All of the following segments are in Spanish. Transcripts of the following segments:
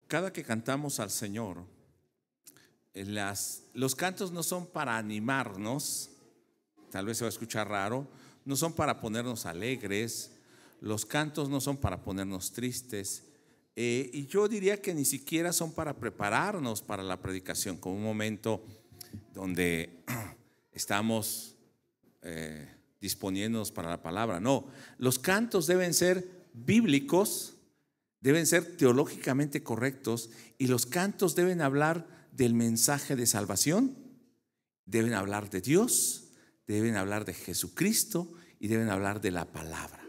Cada que cantamos al Señor, los cantos no son para animarnos, tal vez se va a escuchar raro, no son para ponernos alegres, los cantos no son para ponernos tristes, y yo diría que ni siquiera son para prepararnos para la predicación, como un momento donde estamos disponiéndonos para la palabra. No, los cantos deben ser bíblicos, deben ser teológicamente correctos, y los cantos deben hablar del mensaje de salvación, deben hablar de Dios, deben hablar de Jesucristo y deben hablar de la palabra.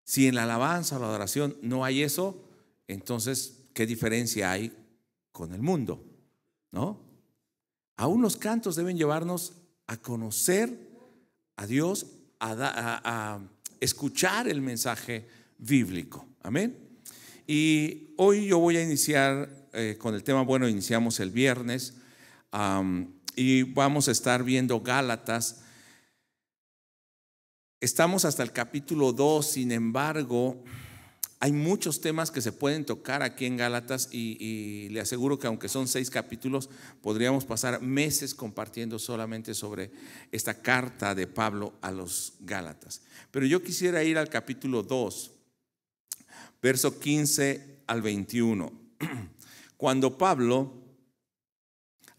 Si en la alabanza o la adoración no hay eso, entonces ¿qué diferencia hay con el mundo? ¿No? Aún los cantos deben llevarnos a conocer a Dios, a escuchar el mensaje bíblico. Amén. Y hoy yo voy a iniciar con el tema, bueno, iniciamos el viernes y vamos a estar viendo Gálatas. Estamos hasta el capítulo 2, sin embargo, hay muchos temas que se pueden tocar aquí en Gálatas y le aseguro que aunque son 6 capítulos, podríamos pasar meses compartiendo solamente sobre esta carta de Pablo a los Gálatas. Pero yo quisiera ir al capítulo 2, verso 15 al 21. Cuando Pablo,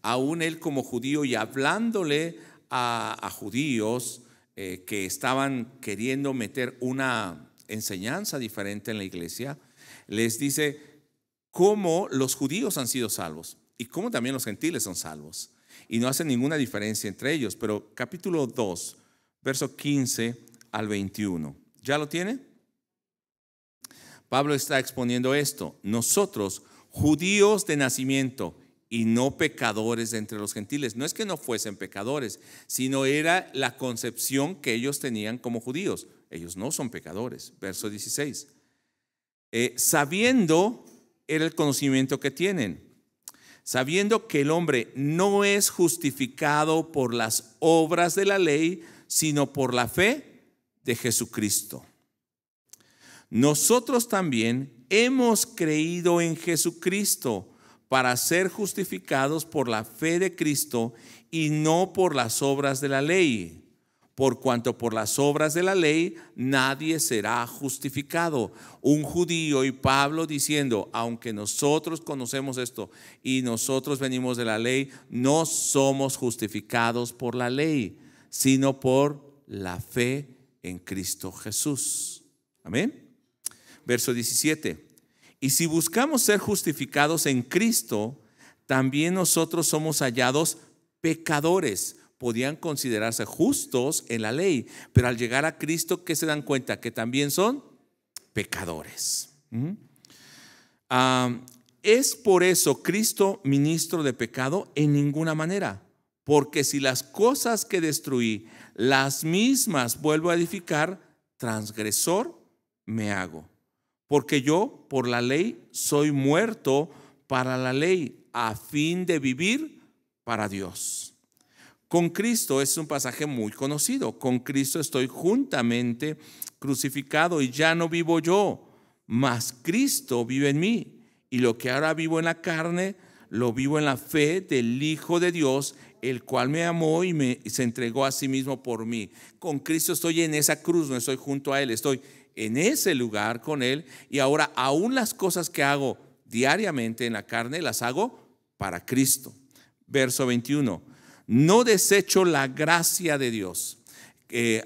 aún él como judío y hablándole a judíos que estaban queriendo meter una enseñanza diferente en la iglesia, les dice cómo los judíos han sido salvos y cómo también los gentiles son salvos, y no hace ninguna diferencia entre ellos. Pero capítulo 2, verso 15 al 21, ¿ya lo tiene? Pablo está exponiendo esto: nosotros, judíos de nacimiento y no pecadores de entre los gentiles. No es que no fuesen pecadores, sino era la concepción que ellos tenían como judíos. Ellos no son pecadores. Verso 16. Sabiendo, era el conocimiento que tienen, sabiendo que el hombre no es justificado por las obras de la ley, sino por la fe de Jesucristo. Nosotros también hemos creído en Jesucristo para ser justificados por la fe de Cristo y no por las obras de la ley, por cuanto por las obras de la ley nadie será justificado. Un judío y Pablo diciendo, aunque nosotros conocemos esto y nosotros venimos de la ley, no somos justificados por la ley, sino por la fe en Cristo Jesús. Amén. Verso 17. Y si buscamos ser justificados en Cristo, también nosotros somos hallados pecadores. Podían considerarse justos en la ley, pero al llegar a Cristo, ¿qué se dan cuenta? Que también son pecadores. ¿Es por eso Cristo ministro de pecado? En ninguna manera. Porque si las cosas que destruí, las mismas vuelvo a edificar, transgresor me hago. Porque yo, por la ley, soy muerto para la ley, a fin de vivir para Dios. Con Cristo, es un pasaje muy conocido, con Cristo estoy juntamente crucificado y ya no vivo yo, mas Cristo vive en mí. Y lo que ahora vivo en la carne, lo vivo en la fe del Hijo de Dios, el cual me amó y se entregó a sí mismo por mí. Con Cristo estoy en esa cruz, no estoy junto a Él, estoy en ese lugar con Él, y ahora aún las cosas que hago diariamente en la carne las hago para Cristo. Verso 21. No desecho la gracia de Dios.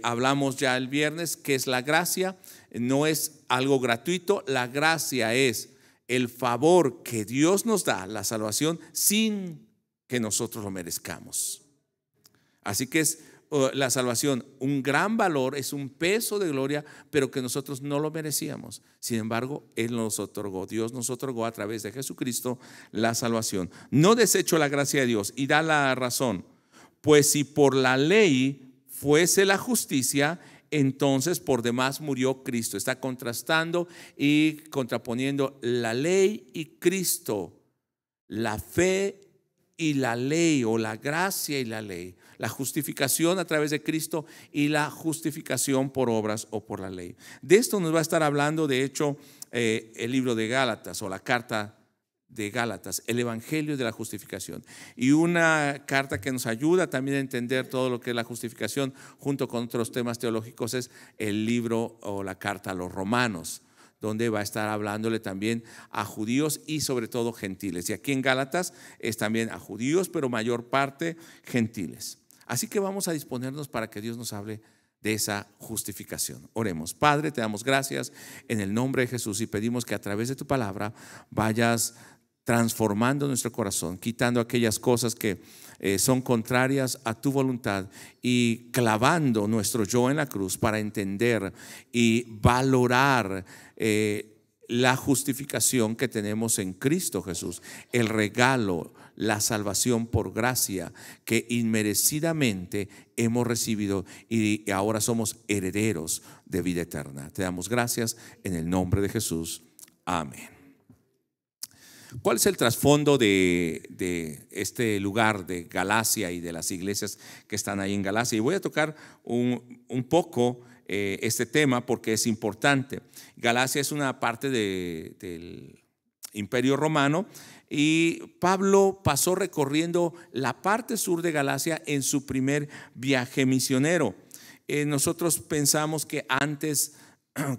Hablamos ya el viernes que es la gracia. No es algo gratuito. La gracia es el favor que Dios nos da, la salvación, sin que nosotros lo merezcamos. Así que es la salvación un gran valor, es un peso de gloria, pero que nosotros no lo merecíamos. Sin embargo, Él nos otorgó, Dios nos otorgó a través de Jesucristo la salvación. No desecho la gracia de Dios, y da la razón. Pues si por la ley fuese la justicia, entonces por demás murió Cristo. Está contrastando y contraponiendo la ley y Cristo, la fe y la ley, o la gracia y la ley, la justificación a través de Cristo y la justificación por obras o por la ley. De esto nos va a estar hablando, de hecho, el libro de Gálatas, o la carta de Gálatas, el evangelio de la justificación. Y una carta que nos ayuda también a entender todo lo que es la justificación junto con otros temas teológicos es el libro o la carta a los romanos, donde va a estar hablándole también a judíos y sobre todo gentiles. Y aquí en Gálatas es también a judíos, pero mayor parte gentiles. Así que vamos a disponernos para que Dios nos hable de esa justificación. Oremos. Padre, te damos gracias en el nombre de Jesús y pedimos que a través de tu palabra vayas transformando nuestro corazón, quitando aquellas cosas que son contrarias a tu voluntad y clavando nuestro yo en la cruz para entender y valorar la justificación que tenemos en Cristo Jesús, el regalo, la salvación por gracia que inmerecidamente hemos recibido y ahora somos herederos de vida eterna. Te damos gracias en el nombre de Jesús. Amén. ¿Cuál es el trasfondo de este lugar de Galacia y de las iglesias que están ahí en Galacia? Y voy a tocar un poco este tema porque es importante. Galacia es una parte del Imperio Romano y Pablo pasó recorriendo la parte sur de Galacia en su primer viaje misionero. Nosotros pensamos que antes,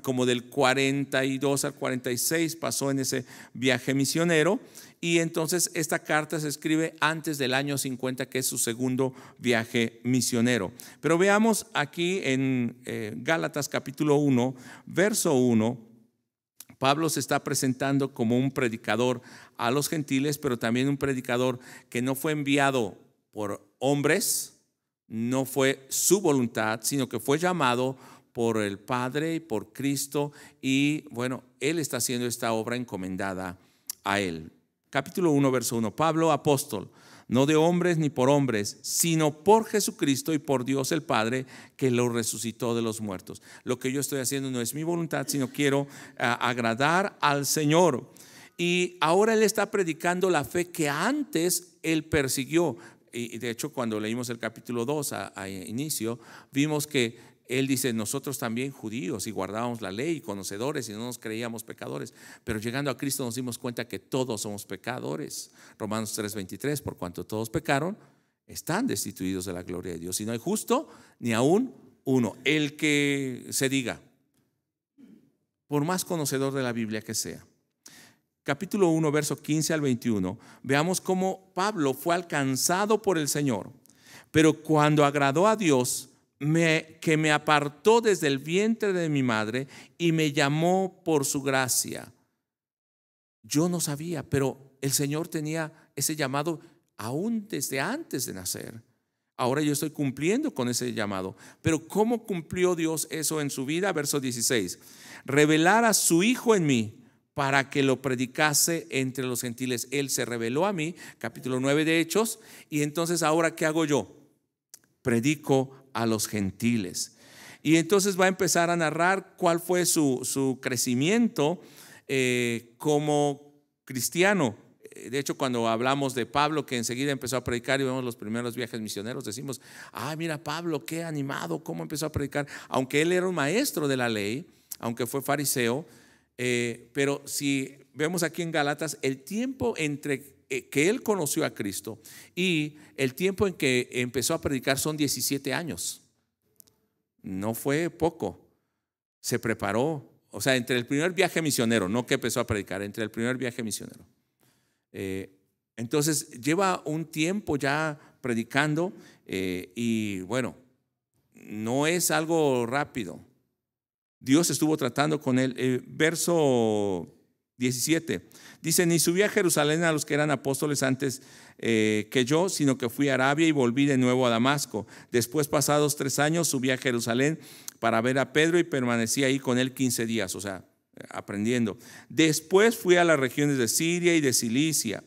como del 42 al 46 pasó en ese viaje misionero, y entonces esta carta se escribe antes del año 50, que es su segundo viaje misionero. Pero veamos aquí en Gálatas capítulo 1, verso 1, Pablo se está presentando como un predicador a los gentiles, pero también un predicador que no fue enviado por hombres, no fue su voluntad, sino que fue llamado por el Padre y por Cristo, y bueno, él está haciendo esta obra encomendada a él. Capítulo 1, verso 1. Pablo, apóstol, no de hombres ni por hombres, sino por Jesucristo y por Dios el Padre, que lo resucitó de los muertos. Lo que yo estoy haciendo no es mi voluntad, sino quiero agradar al Señor. Y ahora él está predicando la fe que antes él persiguió. Y de hecho, cuando leímos el capítulo 2 a inicio, vimos que él dice: nosotros también judíos y guardábamos la ley, conocedores, y no nos creíamos pecadores, pero llegando a Cristo nos dimos cuenta que todos somos pecadores. Romanos 3:23, por cuanto todos pecaron, están destituidos de la gloria de Dios, y no hay justo ni aún uno. El que se diga, por más conocedor de la Biblia que sea. Capítulo 1, verso 15 al 21, veamos cómo Pablo fue alcanzado por el Señor, pero cuando agradó a Dios, que me apartó desde el vientre de mi madre y me llamó por su gracia. Yo no sabía, pero el Señor tenía ese llamado aún desde antes de nacer. Ahora yo estoy cumpliendo con ese llamado. Pero ¿cómo cumplió Dios eso en su vida? Verso 16. Revelar a su Hijo en mí para que lo predicase entre los gentiles. Él se reveló a mí, capítulo 9 de Hechos, y entonces ahora ¿qué hago yo? Predico a los gentiles. Y entonces va a empezar a narrar cuál fue su crecimiento como cristiano. De hecho, cuando hablamos de Pablo, que enseguida empezó a predicar y vemos los primeros viajes misioneros, decimos: mira Pablo, qué animado, cómo empezó a predicar. Aunque él era un maestro de la ley, aunque fue fariseo, pero si vemos aquí en Gálatas, el tiempo entre que él conoció a Cristo y el tiempo en que empezó a predicar son 17 años. No fue poco. Se preparó, o sea, entre el primer viaje misionero, no que empezó a predicar, entre el primer viaje misionero. Entonces lleva un tiempo ya predicando, y bueno, no es algo rápido. Dios estuvo tratando con él. Verso 17 dice: ni subí a Jerusalén a los que eran apóstoles antes que yo, sino que fui a Arabia y volví de nuevo a Damasco. Después, pasados 3 años, subí a Jerusalén para ver a Pedro y permanecí ahí con él 15 días, o sea, aprendiendo. Después fui a las regiones de Siria y de Cilicia,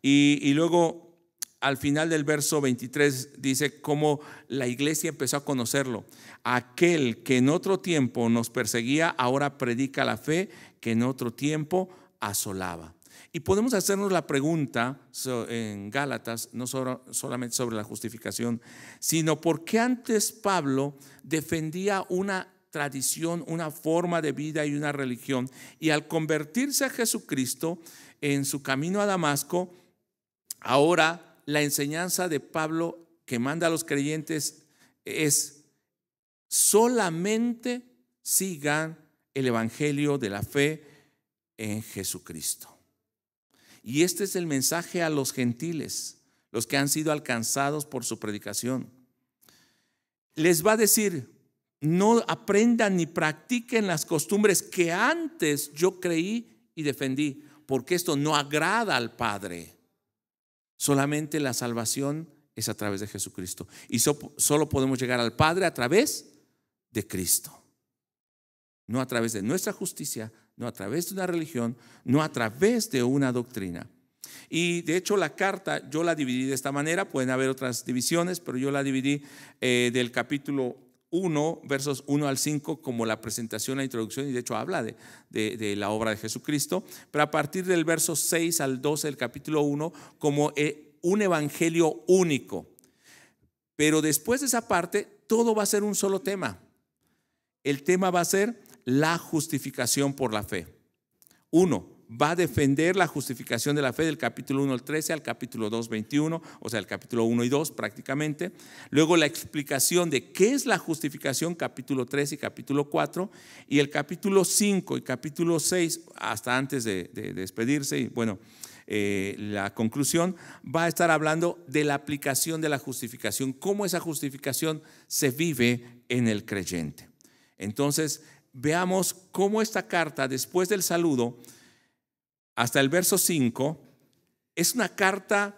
y luego al final del verso 23 dice cómo la iglesia empezó a conocerlo. Aquel que en otro tiempo nos perseguía, ahora predica la fe que en otro tiempo asolaba. Y podemos hacernos la pregunta en Gálatas, no solamente sobre la justificación, sino por qué antes Pablo defendía una tradición, una forma de vida y una religión. Y al convertirse a Jesucristo en su camino a Damasco, ahora la enseñanza de Pablo que manda a los creyentes es: solamente sigan el evangelio de la fe en Jesucristo. Y este es el mensaje a los gentiles, los que han sido alcanzados por su predicación. Les va a decir: no aprendan ni practiquen las costumbres que antes yo creí y defendí, porque esto no agrada al Padre. Solamente la salvación es a través de Jesucristo. Y solo podemos llegar al Padre a través de Cristo. No a través de nuestra justicia, no a través de una religión, no a través de una doctrina. Y de hecho la carta yo la dividí de esta manera. Pueden haber otras divisiones, pero yo la dividí del capítulo 1, versos 1 al 5, como la presentación, la introducción, y de hecho habla de la obra de Jesucristo. Pero a partir del verso 6 al 12 del capítulo 1, como un evangelio único. Pero después de esa parte, todo va a ser un solo tema. El tema va a ser la justificación por la fe. Va a defender la justificación de la fe del capítulo 1 al 13 al capítulo 2, 21, o sea, el capítulo 1 y 2 prácticamente. Luego la explicación de qué es la justificación, capítulo 3 y capítulo 4. Y el capítulo 5 y capítulo 6, hasta antes de despedirse, y bueno, la conclusión, va a estar hablando de la aplicación de la justificación, cómo esa justificación se vive en el creyente. Entonces, veamos cómo esta carta, después del saludo, hasta el verso 5, es una carta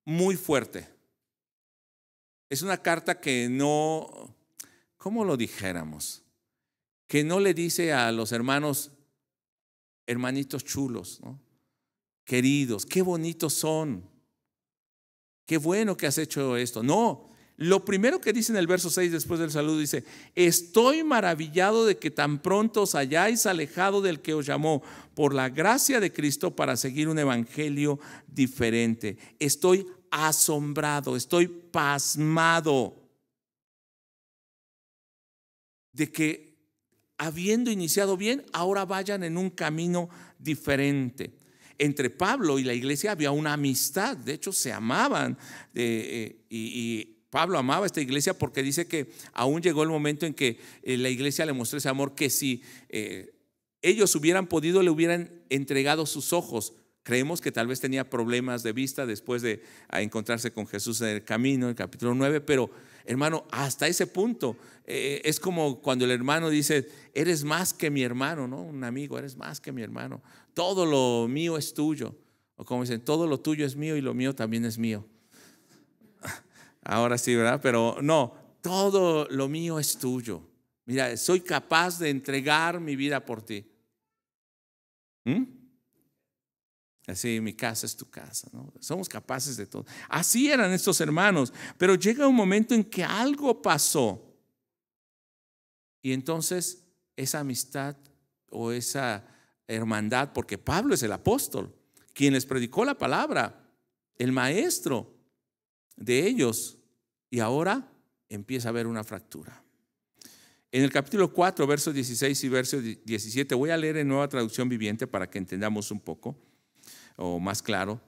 muy fuerte. Es una carta que no, ¿cómo lo dijéramos? Que no le dice a los hermanos: hermanitos chulos, ¿no? Queridos, qué bonitos son, qué bueno que has hecho esto. No, lo primero que dice en el verso 6 después del saludo dice: estoy maravillado de que tan pronto os hayáis alejado del que os llamó por la gracia de Cristo para seguir un evangelio diferente. Estoy asombrado, estoy pasmado de que, habiendo iniciado bien, ahora vayan en un camino diferente. Entre Pablo y la iglesia había una amistad, de hecho se amaban, y Pablo amaba a esta iglesia porque dice que aún llegó el momento en que la iglesia le mostró ese amor, que si ellos hubieran podido, le hubieran entregado sus ojos. Creemos que tal vez tenía problemas de vista después de encontrarse con Jesús en el camino, en el capítulo 9, pero hermano, hasta ese punto es como cuando el hermano dice: eres más que mi hermano, ¿no? Un amigo: eres más que mi hermano, todo lo mío es tuyo. O como dicen: todo lo tuyo es mío y lo mío también es mío. Ahora sí, ¿verdad? Pero no, todo lo mío es tuyo. Mira, soy capaz de entregar mi vida por ti. Así, mi casa es tu casa, ¿no? Somos capaces de todo. Así eran estos hermanos. Pero llega un momento en que algo pasó. Y entonces esa amistad o esa hermandad, porque Pablo es el apóstol, quien les predicó la palabra, el maestro de ellos, y ahora empieza a haber una fractura. En el capítulo 4, versos 16 y verso 17, voy a leer en Nueva Traducción Viviente para que entendamos un poco o más claro.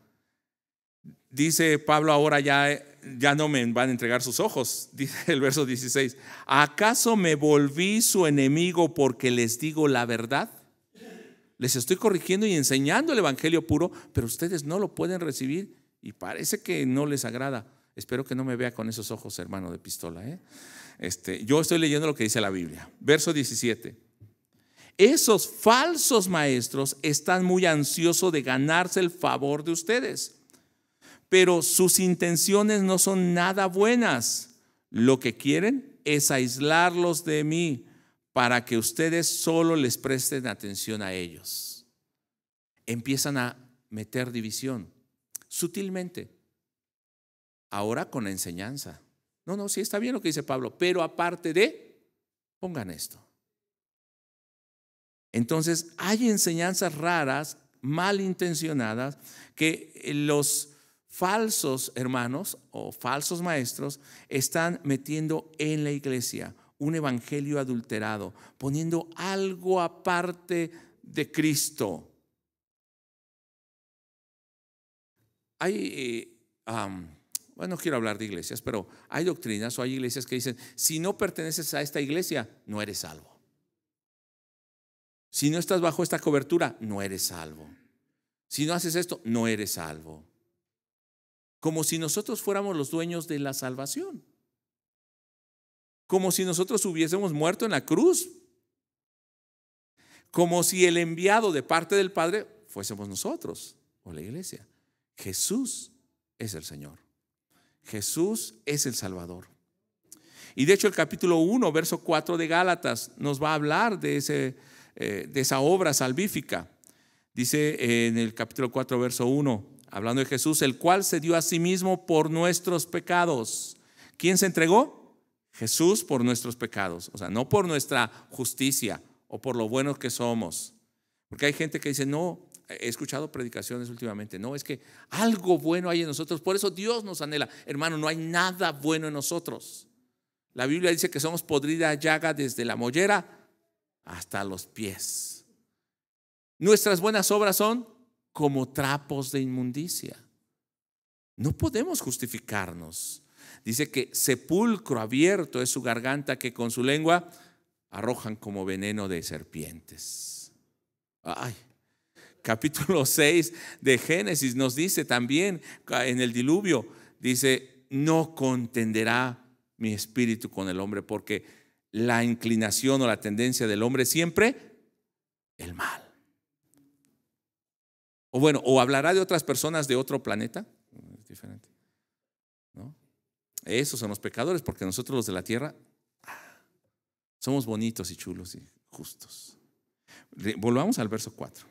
Dice Pablo: ahora ya no me van a entregar sus ojos. Dice el verso 16: ¿acaso me volví su enemigo porque les digo la verdad? Les estoy corrigiendo y enseñando el evangelio puro, pero ustedes no lo pueden recibir y parece que no les agrada. Espero que no me vea con esos ojos, hermano, de pistola, yo estoy leyendo lo que dice la Biblia. Verso 17: esos falsos maestros están muy ansiosos de ganarse el favor de ustedes, pero sus intenciones no son nada buenas. Lo que quieren es aislarlos de mí para que ustedes solo les presten atención a ellos. Empiezan a meter división sutilmente, ahora con la enseñanza. No, sí está bien lo que dice Pablo, pero aparte pongan esto. Entonces hay enseñanzas raras, malintencionadas, que los falsos hermanos o falsos maestros están metiendo en la iglesia. un evangelio adulterado, poniendo algo aparte de Cristo. No quiero hablar de iglesias, pero hay doctrinas o hay iglesias que dicen, si no perteneces a esta iglesia, no eres salvo. Si no estás bajo esta cobertura, no eres salvo. Si no haces esto, no eres salvo. Como si nosotros fuéramos los dueños de la salvación. Como si nosotros hubiésemos muerto en la cruz. Como si el enviado de parte del Padre fuésemos nosotros o la iglesia. Jesús es el Señor. Jesús es el Salvador. Y de hecho el capítulo 1, verso 4 de Gálatas nos va a hablar de esa obra salvífica. Dice en el capítulo 4, verso 1, hablando de Jesús, el cual se dio a sí mismo por nuestros pecados. ¿Quién se entregó? Jesús por nuestros pecados. O sea, no por nuestra justicia o por lo buenos que somos. Porque hay gente que dice, no, he escuchado predicaciones últimamente, no, es que algo bueno hay en nosotros, por eso Dios nos anhela. Hermano, no hay nada bueno en nosotros. La Biblia dice que somos podrida llaga desde la mollera hasta los pies. Nuestras buenas obras son como trapos de inmundicia. No podemos justificarnos. Dice que sepulcro abierto es su garganta, que con su lengua arrojan como veneno de serpientes. Capítulo 6 de Génesis nos dice también en el diluvio, dice, no contenderá mi espíritu con el hombre, porque la inclinación o la tendencia del hombre es siempre el mal. O hablará de otras personas de otro planeta. Es diferente, ¿no? Esos son los pecadores, porque nosotros los de la tierra somos bonitos y chulos y justos. Volvamos al verso 4.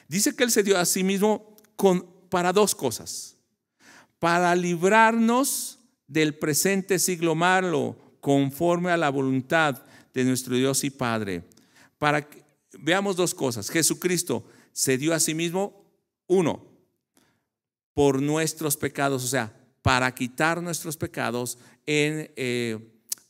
Dice que Él se dio a sí mismo para dos cosas: para librarnos del presente siglo malo, conforme a la voluntad de nuestro Dios y Padre. Veamos dos cosas. Jesucristo se dio a sí mismo, uno, por nuestros pecados, o sea, para quitar nuestros pecados en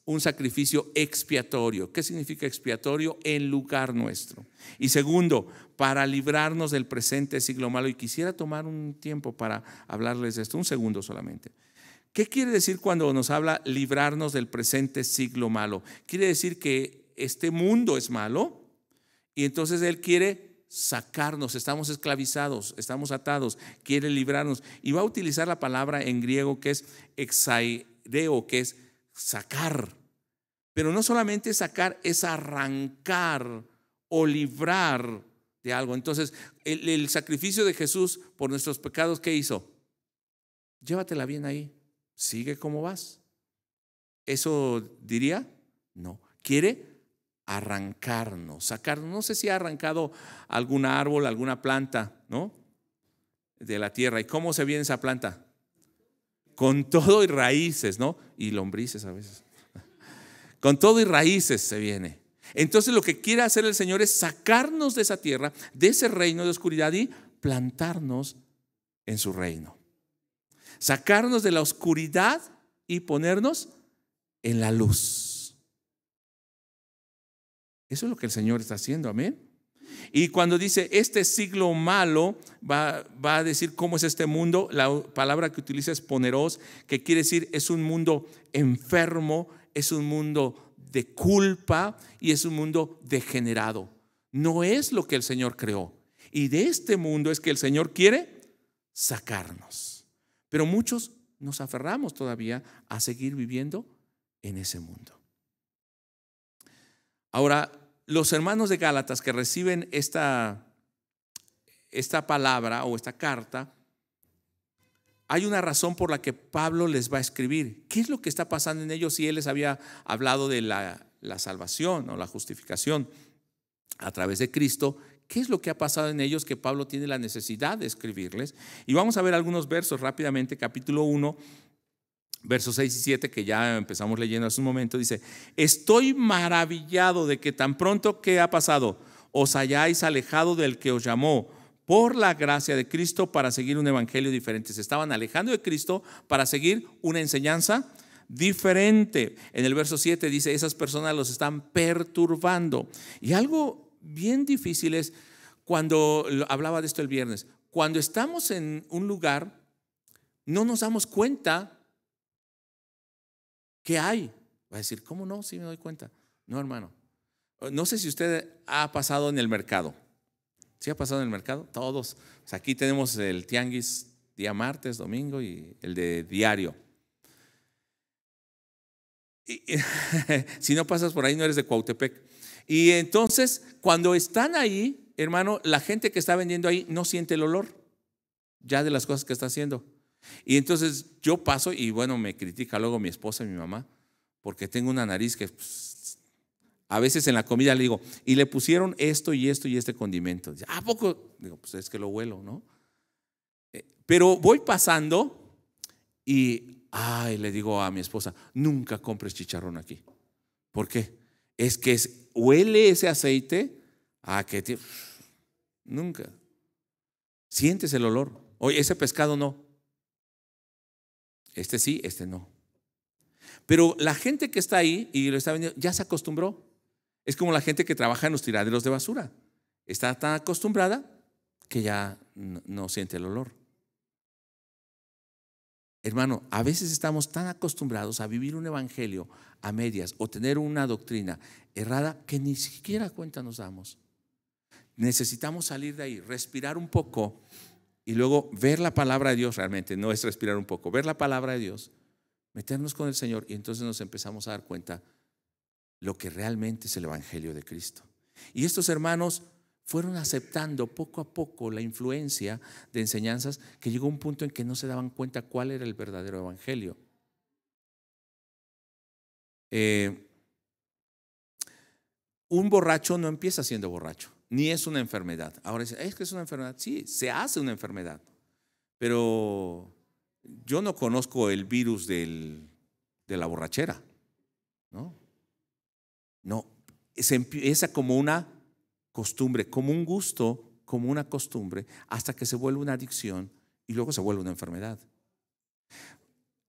un sacrificio expiatorio. ¿Qué significa expiatorio? En lugar nuestro. Y segundo, para librarnos del presente siglo malo. Y quisiera tomar un tiempo para hablarles de esto, un segundo solamente. ¿Qué quiere decir cuando nos habla librarnos del presente siglo malo? Quiere decir que este mundo es malo y entonces Él quiere sacarnos, estamos esclavizados, estamos atados, quiere librarnos. Y va a utilizar la palabra en griego que es exaireo, que es sacar. Pero no solamente sacar, es arrancar o librar de algo. Entonces, el sacrificio de Jesús por nuestros pecados, ¿qué hizo? Llévatela bien ahí, sigue como vas. ¿Eso diría? No, quiere arrancarnos, sacarnos. No sé si ha arrancado algún árbol, alguna planta, ¿no?, de la tierra. ¿Y cómo se viene esa planta? Con todo y raíces, ¿no? Y lombrices a veces. Con todo y raíces se viene. Entonces lo que quiere hacer el Señor es sacarnos de esa tierra, de ese reino de oscuridad, y plantarnos en su reino. Sacarnos de la oscuridad y ponernos en la luz. Eso es lo que el Señor está haciendo, amén. Y cuando dice este siglo malo, va a decir cómo es este mundo. La palabra que utiliza es poneros, que quiere decir es un mundo enfermo, es un mundo de culpa y es un mundo degenerado. No es lo que el Señor creó. Y de este mundo es que el Señor quiere sacarnos. Pero muchos nos aferramos todavía a seguir viviendo en ese mundo. Ahora, los hermanos de Gálatas que reciben esta palabra o esta carta, hay una razón por la que Pablo les va a escribir. ¿Qué es lo que está pasando en ellos? Si él les había hablado de la salvación o la justificación a través de Cristo, ¿qué es lo que ha pasado en ellos que Pablo tiene la necesidad de escribirles? Y vamos a ver algunos versos rápidamente. Capítulo 1, versos 6 y 7, que ya empezamos leyendo hace un momento. Dice: estoy maravillado de que tan pronto que ha pasado os hayáis alejado del que os llamó por la gracia de Cristo para seguir un evangelio diferente. Se estaban alejando de Cristo para seguir una enseñanza diferente. En el verso 7 dice, esas personas los están perturbando. Y algo bien difícil es, cuando hablaba de esto el viernes, cuando estamos en un lugar, no nos damos cuenta que hay. Va a decir, ¿cómo no? Sí me doy cuenta. No, hermano. No sé si usted ha pasado en el mercado. ¿Sí ha pasado en el mercado? Todos. O sea, aquí tenemos el tianguis día martes, domingo y el de diario. Si no pasas por ahí, no eres de Cuautepec. Y entonces, cuando están ahí, hermano, la gente que está vendiendo ahí no siente el olor ya de las cosas que está haciendo. Y entonces yo paso y bueno, me critica luego mi esposa y mi mamá, porque tengo una nariz que a veces en la comida le digo, y le pusieron esto y esto y este condimento. Dice, ¿a poco? Digo, pues es que lo huelo, ¿no? Pero voy pasando y le digo a mi esposa, nunca compres chicharrón aquí. ¿Por qué? Es que huele ese aceite a que nunca. Sientes el olor. Oye, ese pescado no. Este sí, este no. Pero la gente que está ahí y lo está vendiendo ya se acostumbró. Es como la gente que trabaja en los tiraderos de basura. Está tan acostumbrada que ya no siente el olor. Hermano, a veces estamos tan acostumbrados a vivir un evangelio a medias o tener una doctrina errada que ni siquiera cuenta nos damos. Necesitamos salir de ahí, respirar un poco y luego ver la palabra de Dios. Realmente no es respirar un poco, ver la palabra de Dios, meternos con el Señor y entonces nos empezamos a dar cuenta lo que realmente es el evangelio de Cristo. Y estos hermanos fueron aceptando poco a poco la influencia de enseñanzas que llegó a un punto en que no se daban cuenta cuál era el verdadero evangelio. Un borracho no empieza siendo borracho, ni es una enfermedad. Ahora es que es una enfermedad. Sí, se hace una enfermedad, pero yo no conozco el virus de la borrachera, ¿no? No, se empieza como una costumbre, como un gusto, como una costumbre, hasta que se vuelve una adicción y luego se vuelve una enfermedad.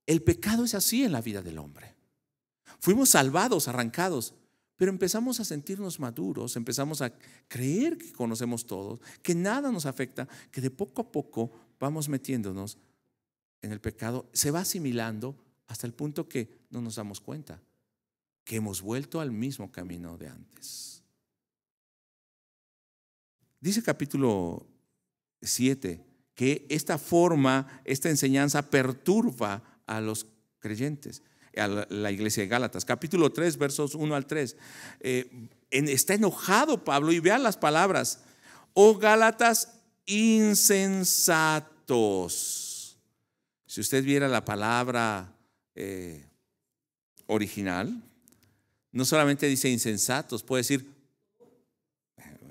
El pecado es así en la vida del hombre. Fuimos salvados, arrancados, pero empezamos a sentirnos maduros, empezamos a creer que conocemos todo, que nada nos afecta, que de poco a poco vamos metiéndonos en el pecado, se va asimilando hasta el punto que no nos damos cuenta que hemos vuelto al mismo camino de antes. Dice capítulo 7 que esta forma, esta enseñanza perturba a los creyentes, a la iglesia de Gálatas. Capítulo 3, versos 1 al 3. Está enojado Pablo y vean las palabras. Oh Gálatas insensatos. Si usted viera la palabra original, no solamente dice insensatos, puede decir,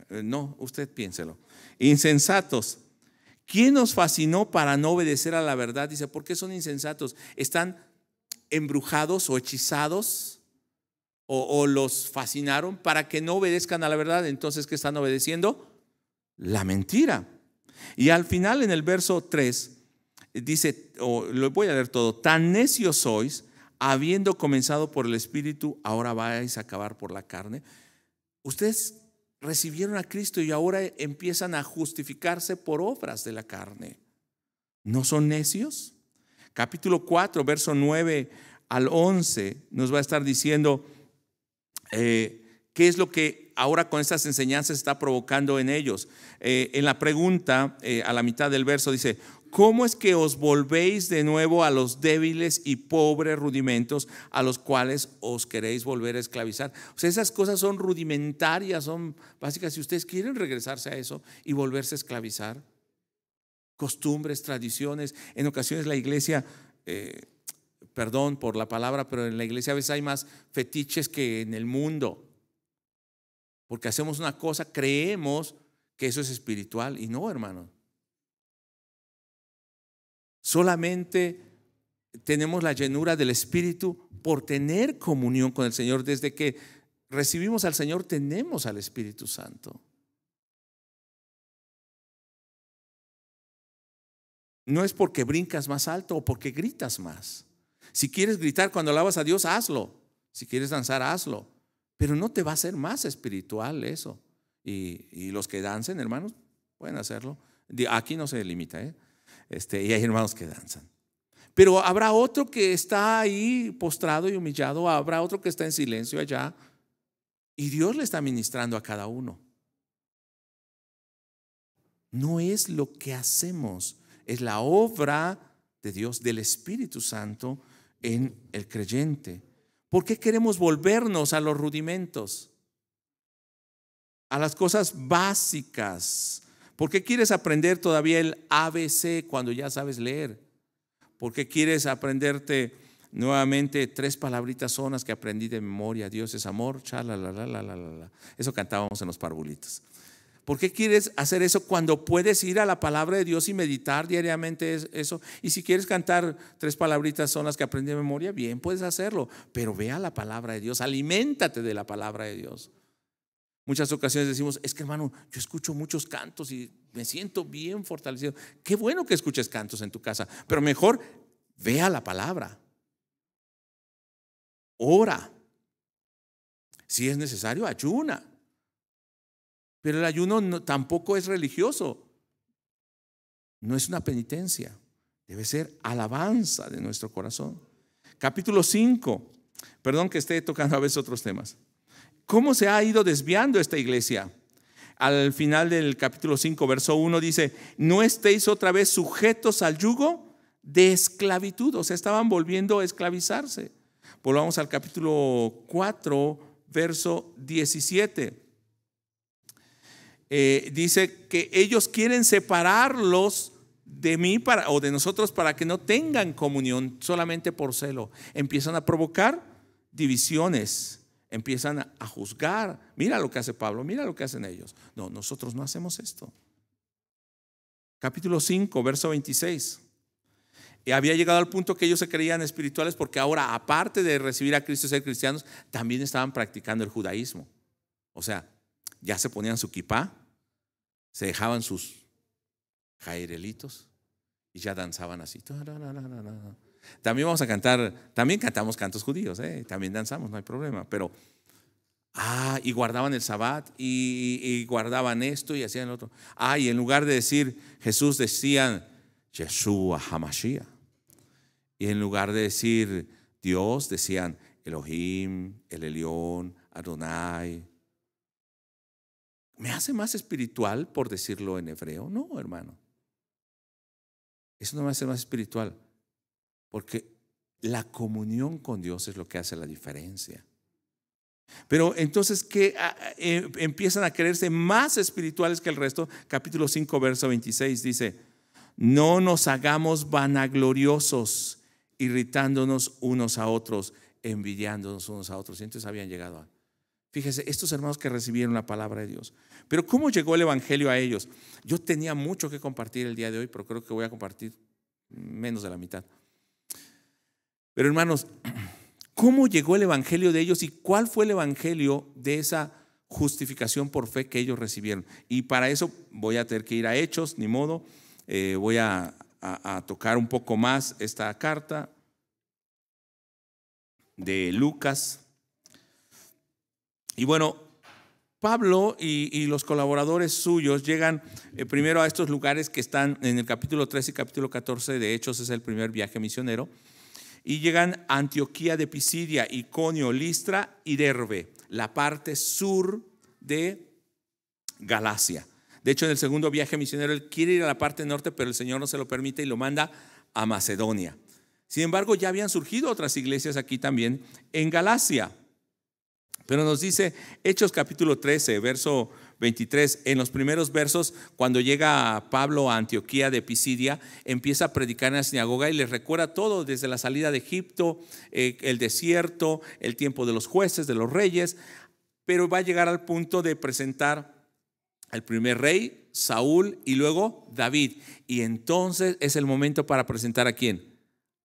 no, usted piénselo. Insensatos. ¿Quién nos fascinó para no obedecer a la verdad? Dice, ¿por qué son insensatos? ¿Están embrujados o hechizados? ¿O los fascinaron para que no obedezcan a la verdad? Entonces, ¿qué están obedeciendo? La mentira. Y al final, en el verso 3, dice, lo voy a leer todo, tan necios sois, habiendo comenzado por el Espíritu, ahora vais a acabar por la carne. Ustedes recibieron a Cristo y ahora empiezan a justificarse por obras de la carne. ¿No son necios? Capítulo 4, verso 9 al 11 nos va a estar diciendo qué es lo que ahora con estas enseñanzas está provocando en ellos. En la pregunta, a la mitad del verso dice, ¿cómo es que os volvéis de nuevo a los débiles y pobres rudimentos a los cuales os queréis volver a esclavizar? O sea, esas cosas son rudimentarias, son básicas. Si ustedes quieren regresarse a eso y volverse a esclavizar, costumbres, tradiciones. En ocasiones la iglesia, perdón por la palabra, pero en la iglesia a veces hay más fetiches que en el mundo. Porque hacemos una cosa, creemos que eso es espiritual y no, hermano. Solamente tenemos la llenura del Espíritu por tener comunión con el Señor. Desde que recibimos al Señor tenemos al Espíritu Santo. No es porque brincas más alto o porque gritas más, Si quieres gritar cuando alabas a Dios, hazlo. Si quieres danzar, hazlo. Pero no te va a hacer más espiritual eso. Y los que dancen, hermanos, pueden hacerlo. Aquí no se limita, y hay hermanos que danzan. Pero habrá otro que está ahí postrado y humillado, habrá otro que está en silencio allá, y Dios le está ministrando a cada uno. No es lo que hacemos, es la obra de Dios, del Espíritu Santo en el creyente. ¿Por qué queremos volvernos a los rudimentos, a las cosas básicas? ¿Por qué quieres aprender todavía el ABC cuando ya sabes leer? ¿Por qué quieres aprenderte nuevamente 3 palabritas sonas que aprendí de memoria? Dios es amor, la. Eso cantábamos en los parvulitos. ¿Por qué quieres hacer eso cuando puedes ir a la palabra de Dios y meditar diariamente eso? Y si quieres cantar 3 palabritas sonas que aprendí de memoria, bien, puedes hacerlo. Pero ve a la palabra de Dios, aliméntate de la palabra de Dios. Muchas ocasiones decimos, es que hermano, yo escucho muchos cantos y me siento bien fortalecido. Qué bueno que escuches cantos en tu casa, pero mejor ve a la palabra. Ora. Si es necesario, ayuna. Pero el ayuno tampoco es religioso. No es una penitencia. Debe ser alabanza de nuestro corazón. Capítulo 5. Perdón que esté tocando a veces otros temas. ¿Cómo se ha ido desviando esta iglesia? Al final del capítulo 5, verso 1 dice, no estéis otra vez sujetos al yugo de esclavitud. O sea, estaban volviendo a esclavizarse. Volvamos al capítulo 4, verso 17. Dice que ellos quieren separarlos de mí o de nosotros para que no tengan comunión solamente por celo. Empiezan a provocar divisiones. Empiezan a juzgar. Mira lo que hace Pablo, mira lo que hacen ellos. No, nosotros no hacemos esto. Capítulo 5, verso 26. Y había llegado al punto que ellos se creían espirituales porque ahora, aparte de recibir a Cristo y ser cristianos, también estaban practicando el judaísmo. O sea, ya se ponían su kipá, se dejaban sus jairelitos y ya danzaban así. También vamos a cantar, también cantamos cantos judíos, también danzamos, no hay problema, pero y guardaban el Sabbat y guardaban esto y hacían lo otro. Y en lugar de decir Jesús decían Yeshua HaMashiach, y en lugar de decir Dios decían Elohim, El Elyon, Adonai. ¿Me hace más espiritual por decirlo en hebreo? No, hermano. Eso no me hace más espiritual. Porque la comunión con Dios es lo que hace la diferencia. Pero entonces, ¿qué? Empiezan a creerse más espirituales que el resto. Capítulo 5, verso 26 dice, no nos hagamos vanagloriosos, irritándonos unos a otros, envidiándonos unos a otros. Y entonces habían llegado a... Fíjese, estos hermanos que recibieron la palabra de Dios. Pero ¿cómo llegó el evangelio a ellos? Yo tenía mucho que compartir el día de hoy, pero creo que voy a compartir menos de la mitad. Pero hermanos, ¿cómo llegó el evangelio de ellos y cuál fue el evangelio de esa justificación por fe que ellos recibieron? Y para eso voy a tener que ir a Hechos, ni modo. Voy a tocar un poco más esta carta de Lucas. Y bueno, Pablo y los colaboradores suyos llegan primero a estos lugares que están en el capítulo 13 y capítulo 14 de Hechos, es el primer viaje misionero, y llegan a Antioquía de Pisidia, Iconio, Listra y Derbe, la parte sur de Galacia. De hecho, en el segundo viaje misionero él quiere ir a la parte norte, pero el Señor no se lo permite y lo manda a Macedonia. Sin embargo, ya habían surgido otras iglesias aquí también en Galacia. Pero nos dice Hechos capítulo 13, verso 23, en los primeros versos, cuando llega Pablo a Antioquía de Pisidia, empieza a predicar en la sinagoga y les recuerda todo, desde la salida de Egipto, el desierto, el tiempo de los jueces, de los reyes, pero va a llegar al punto de presentar al primer rey, Saúl, y luego David. Y entonces es el momento para presentar ¿a quién?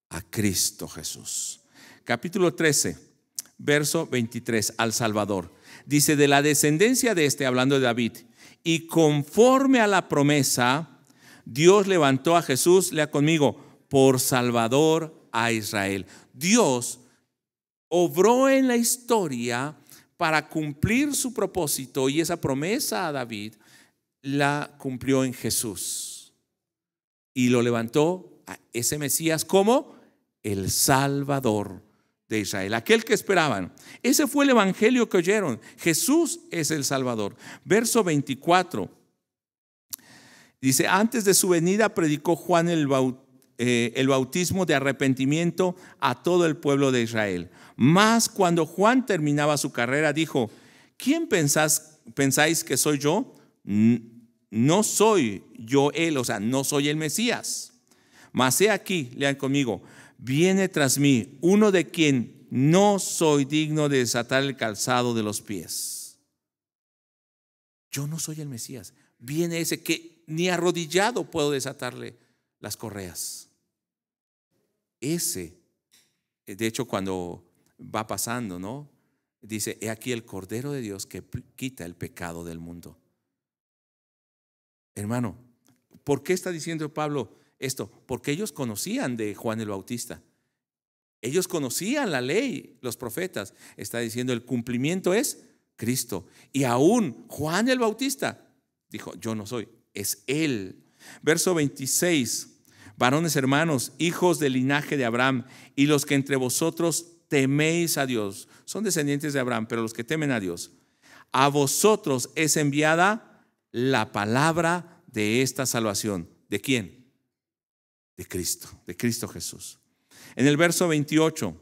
A Cristo Jesús. Capítulo 13. Verso 23, al Salvador. Dice, de la descendencia de este, hablando de David, y conforme a la promesa, Dios levantó a Jesús, lea conmigo, por Salvador a Israel. Dios obró en la historia para cumplir su propósito, y esa promesa a David la cumplió en Jesús y lo levantó a ese Mesías como el Salvador de Israel, aquel que esperaban. Ese fue el evangelio que oyeron. Jesús es el Salvador. Verso 24 dice: antes de su venida predicó Juan el bautismo de arrepentimiento a todo el pueblo de Israel. Mas cuando Juan terminaba su carrera, dijo: ¿quién pensáis que soy yo? No soy yo él, o sea, no soy el Mesías. Mas he aquí, lean conmigo: viene tras mí uno de quien no soy digno de desatar el calzado de los pies. Yo no soy el Mesías. Viene ese que ni arrodillado puedo desatarle las correas. Ese, de hecho, cuando va pasando, ¿no? Dice: he aquí el Cordero de Dios que quita el pecado del mundo. Hermano, ¿por qué está diciendo Pablo esto? Porque ellos conocían de Juan el Bautista. Ellos conocían la ley, los profetas. Está diciendo: el cumplimiento es Cristo. Y aún Juan el Bautista dijo: yo no soy, es él. Verso 26: varones hermanos, hijos del linaje de Abraham, y los que entre vosotros teméis a Dios. Son descendientes de Abraham, pero los que temen a Dios. A vosotros es enviada la palabra de esta salvación. ¿De quién? De Cristo Jesús. En el verso 28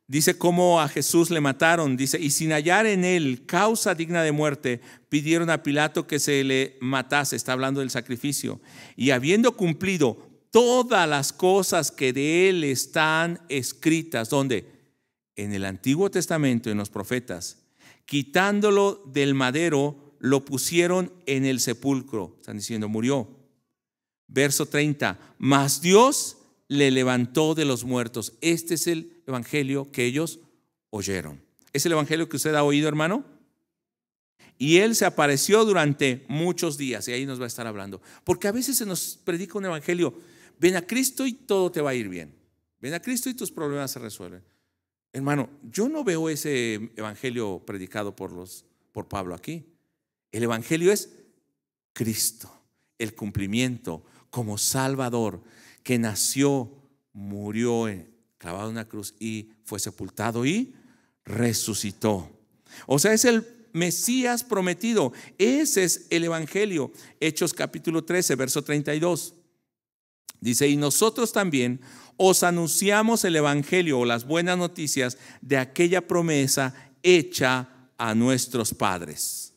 dice cómo a Jesús le mataron. Dice: y sin hallar en él causa digna de muerte, pidieron a Pilato que se le matase. Está hablando del sacrificio. Y habiendo cumplido todas las cosas que de él están escritas, ¿dónde? En el Antiguo Testamento, en los profetas, quitándolo del madero, lo pusieron en el sepulcro. Están diciendo: murió. Verso 30: mas Dios le levantó de los muertos. Este es el evangelio que ellos oyeron. ¿Es el evangelio que usted ha oído, hermano? Y él se apareció durante muchos días. Y ahí nos va a estar hablando. Porque a veces se nos predica un evangelio: ven a Cristo y todo te va a ir bien. Ven a Cristo y tus problemas se resuelven. Hermano, yo no veo ese evangelio predicado por Pablo aquí. El evangelio es Cristo, el cumplimiento como Salvador, que nació, murió clavado en una cruz y fue sepultado y resucitó. O sea, es el Mesías prometido. Ese es el evangelio. Hechos capítulo 13, verso 32. Dice: y nosotros también os anunciamos el evangelio, o las buenas noticias de aquella promesa hecha a nuestros padres.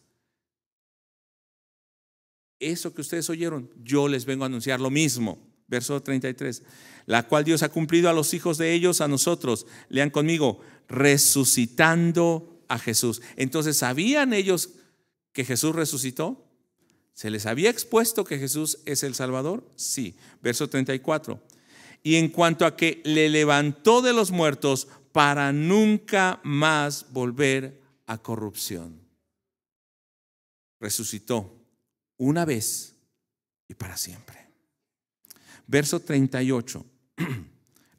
Eso que ustedes oyeron, yo les vengo a anunciar lo mismo. Verso 33: la cual Dios ha cumplido a los hijos de ellos, a nosotros. Lean conmigo: resucitando a Jesús. Entonces, ¿sabían ellos que Jesús resucitó? ¿Se les había expuesto que Jesús es el Salvador? Sí. Verso 34: y en cuanto a que le levantó de los muertos para nunca más volver a corrupción. Resucitó una vez y para siempre. Verso 38.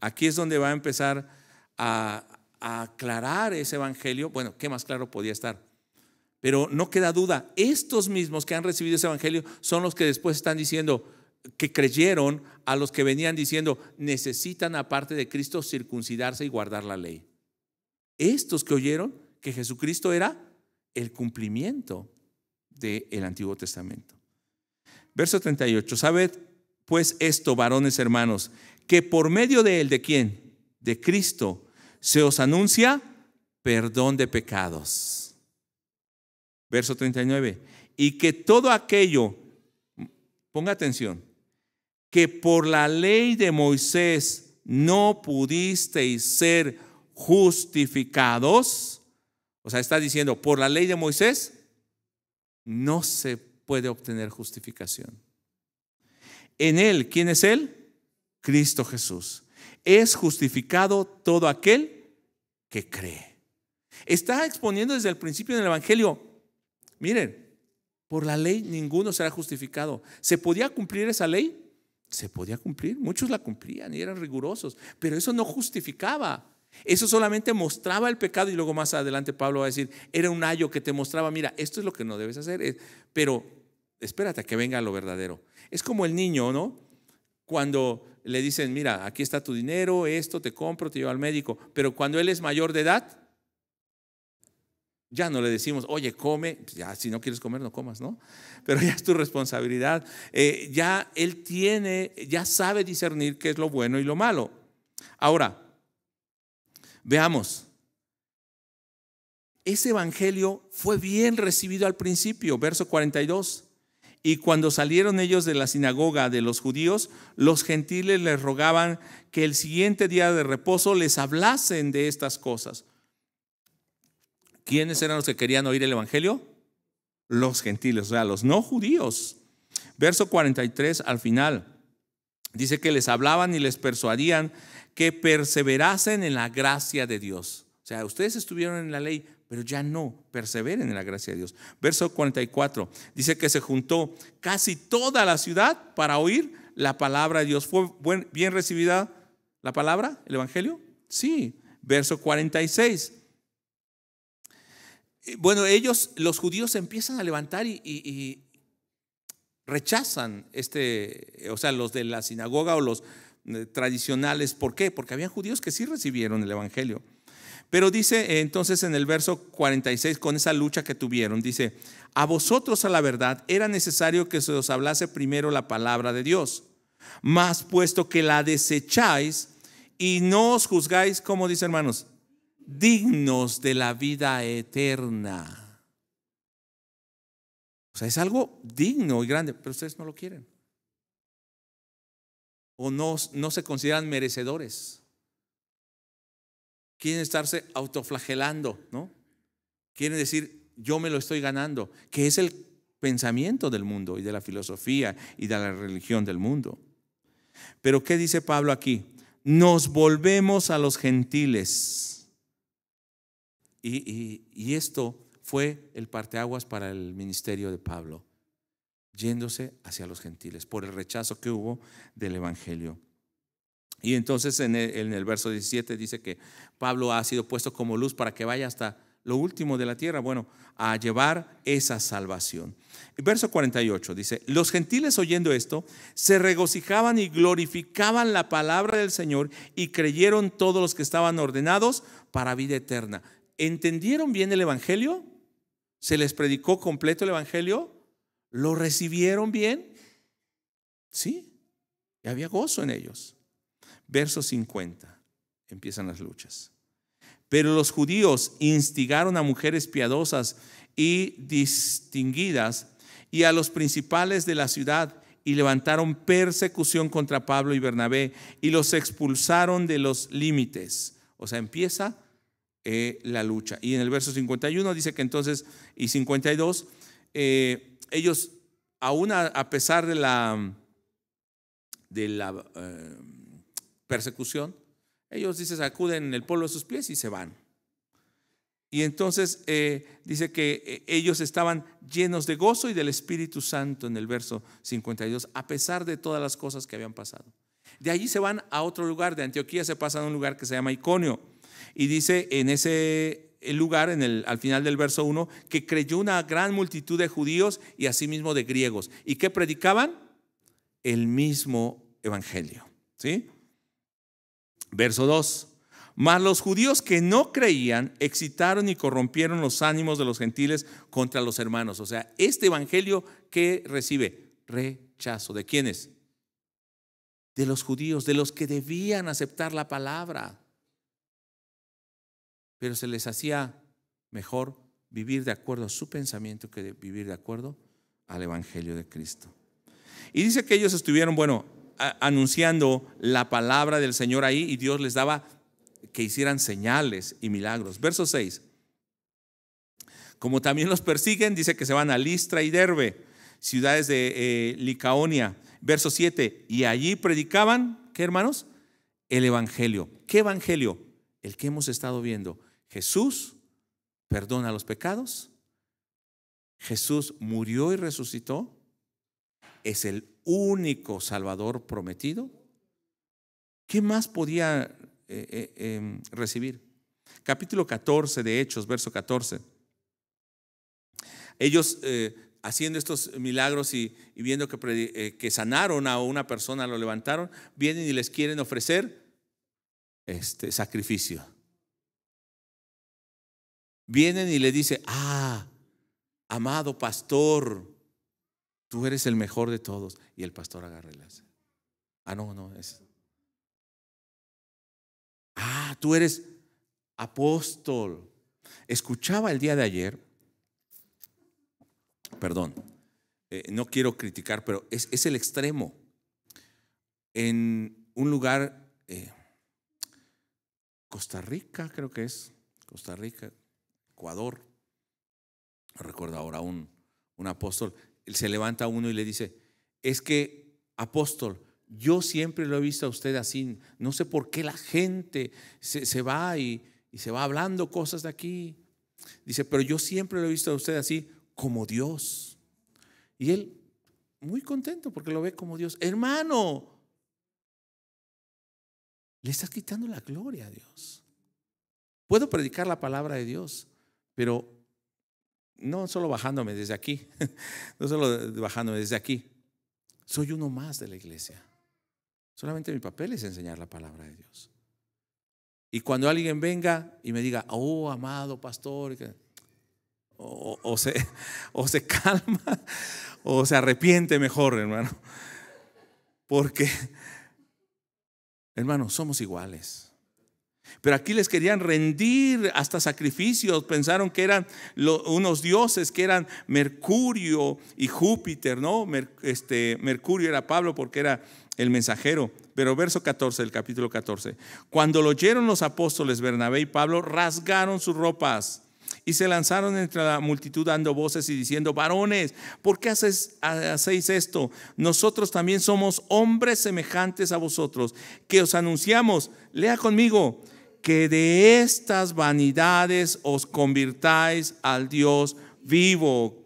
Aquí es donde va a empezar a aclarar ese evangelio. Bueno, ¿qué más claro podía estar? Pero no queda duda, estos mismos que han recibido ese evangelio son los que después están diciendo, que creyeron a los que venían diciendo: necesitan aparte de Cristo circuncidarse y guardar la ley. Estos que oyeron que Jesucristo era el cumplimiento del Antiguo Testamento. Verso 38: sabed pues esto, varones hermanos, que por medio de él, ¿de quién? De Cristo, se os anuncia perdón de pecados. Verso 39: y que todo aquello, ponga atención, que por la ley de Moisés no pudisteis ser justificados. O sea, está diciendo, por la ley de Moisés no se puede obtener justificación. En él, ¿quién es él? Cristo Jesús. Es justificado todo aquel que cree. Está exponiendo desde el principio del evangelio. Miren, por la ley ninguno será justificado. ¿Se podía cumplir esa ley? se podía cumplir. Muchos la cumplían y eran rigurosos, pero eso no justificaba. Eso solamente mostraba el pecado, y luego más adelante Pablo va a decir, era un ayo que te mostraba, mira, esto es lo que no debes hacer, pero espérate a que venga lo verdadero. Es como el niño, ¿no? Cuando le dicen, mira, aquí está tu dinero, esto te compro, te llevo al médico, pero cuando él es mayor de edad, ya no le decimos, oye, come, ya si no quieres comer no comas, ¿no? Pero ya es tu responsabilidad. Ya él ya sabe discernir qué es lo bueno y lo malo. Ahora, veamos, ese evangelio fue bien recibido al principio, verso 42. Y cuando salieron ellos de la sinagoga de los judíos, los gentiles les rogaban que el siguiente día de reposo les hablasen de estas cosas. ¿Quiénes eran los que querían oír el evangelio? Los gentiles, o sea, los no judíos. Verso 43 al final, dice que les hablaban y les persuadían que perseverasen en la gracia de Dios. O sea, ustedes estuvieron en la ley, pero ya no, perseveren en la gracia de Dios. Verso 44, dice que se juntó casi toda la ciudad para oír la palabra de Dios. ¿Fue bien recibida la palabra, el evangelio? Sí. Verso 46. Bueno, los judíos se empiezan a levantar y rechazan o sea, los de la sinagoga o los tradicionales. ¿Por qué? Porque había judíos que sí recibieron el evangelio. Pero dice entonces en el verso 46, con esa lucha que tuvieron, dice, a vosotros a la verdad era necesario que se os hablase primero la palabra de Dios, mas puesto que la desecháis y no os juzgáis, ¿cómo dice, hermanos? Dignos de la vida eterna. O sea, es algo digno y grande, pero ustedes no lo quieren. O no se consideran merecedores. Quieren estarse autoflagelando, ¿no? Quieren decir, yo me lo estoy ganando, que es el pensamiento del mundo y de la filosofía y de la religión del mundo. Pero ¿qué dice Pablo aquí? Nos volvemos a los gentiles. Y esto fue el parteaguas para el ministerio de Pablo, yéndose hacia los gentiles por el rechazo que hubo del evangelio. Y entonces en el verso 17 dice que Pablo ha sido puesto como luz para que vaya hasta lo último de la tierra, bueno, a llevar esa salvación. Verso 48 dice, los gentiles oyendo esto se regocijaban y glorificaban la palabra del Señor, y creyeron todos los que estaban ordenados para vida eterna. ¿Entendieron bien el evangelio? ¿Se les predicó completo el evangelio? ¿Lo recibieron bien? Sí, y había gozo en ellos. Verso 50, empiezan las luchas. Pero los judíos instigaron a mujeres piadosas y distinguidas y a los principales de la ciudad, y levantaron persecución contra Pablo y Bernabé y los expulsaron de los límites. O sea, empieza la lucha. Y en el verso 51 dice que entonces, y 52, ellos, aún a pesar de la persecución, ellos, dice, sacuden el polvo de sus pies y se van. Y entonces dice que ellos estaban llenos de gozo y del Espíritu Santo en el verso 52, a pesar de todas las cosas que habían pasado. De allí se van a otro lugar, de Antioquía se pasan a un lugar que se llama Iconio. Y dice en ese lugar, al final del verso 1, que creyó una gran multitud de judíos y asimismo de griegos. ¿Y qué predicaban? El mismo evangelio. ¿Sí? Verso 2. Mas los judíos que no creían excitaron y corrompieron los ánimos de los gentiles contra los hermanos. O sea, este evangelio que recibe rechazo. ¿De quiénes? De los judíos, de los que debían aceptar la palabra. Pero se les hacía mejor vivir de acuerdo a su pensamiento que vivir de acuerdo al evangelio de Cristo. Y dice que ellos estuvieron, anunciando la palabra del Señor ahí, y Dios les daba que hicieran señales y milagros. Verso 6. Como también los persiguen, dice que se van a Listra y Derbe, ciudades de Licaonia. Verso 7. Y allí predicaban, ¿qué, hermanos? El evangelio. ¿Qué evangelio? El que hemos estado viendo. Jesús perdona los pecados. Jesús murió y resucitó. Es el único Salvador prometido, ¿qué más podía recibir? Capítulo 14 de Hechos, verso 14. Ellos haciendo estos milagros y viendo que sanaron a una persona, lo levantaron, vienen y les quieren ofrecer sacrificio. Vienen y le dice: amado pastor, tú eres el mejor de todos. Y el pastor agarra y le hace: no es. Tú eres apóstol. Escuchaba el día de ayer, perdón, no quiero criticar, pero es el extremo. En un lugar, Costa Rica, creo que es, Costa Rica, Ecuador, no recuerdo ahora, un apóstol, él se levanta a uno y le dice: es que, apóstol, yo siempre lo he visto a usted así, no sé por qué la gente se va y se va hablando cosas de aquí. Dice: pero yo siempre lo he visto a usted así, como Dios. Y él muy contento porque lo ve como Dios. Hermano, le estás quitando la gloria a Dios. Puedo predicar la palabra de Dios, pero no solo bajándome desde aquí, no solo bajándome desde aquí. Soy uno más de la iglesia. Solamente mi papel es enseñar la palabra de Dios. Y cuando alguien venga y me diga: amado pastor, o se calma o se arrepiente mejor, hermano. Porque, hermano, somos iguales. Pero aquí les querían rendir hasta sacrificios. Pensaron que eran unos dioses, que eran Mercurio y Júpiter, ¿no? Mercurio era Pablo porque era el mensajero. Pero verso 14 del capítulo 14: cuando lo oyeron los apóstoles Bernabé y Pablo, rasgaron sus ropas y se lanzaron entre la multitud dando voces y diciendo: varones, ¿por qué hacéis esto? Nosotros también somos hombres semejantes a vosotros, que os anunciamos, lea conmigo, que de estas vanidades os convirtáis al Dios vivo,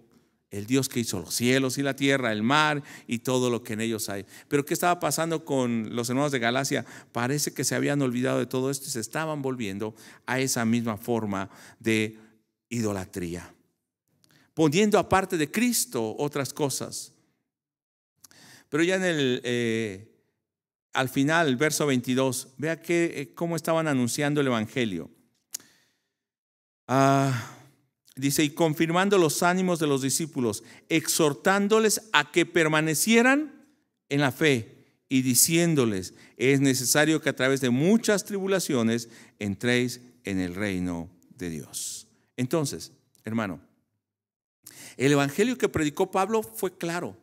el Dios que hizo los cielos y la tierra, el mar y todo lo que en ellos hay. Pero ¿qué estaba pasando con los hermanos de Galacia? Parece que se habían olvidado de todo esto y se estaban volviendo a esa misma forma de idolatría, poniendo aparte de Cristo otras cosas. Pero ya al final, el verso 22, vea cómo estaban anunciando el evangelio. Dice: y confirmando los ánimos de los discípulos, exhortándoles a que permanecieran en la fe y diciéndoles: es necesario que a través de muchas tribulaciones entréis en el reino de Dios. Entonces, hermano, el evangelio que predicó Pablo fue claro.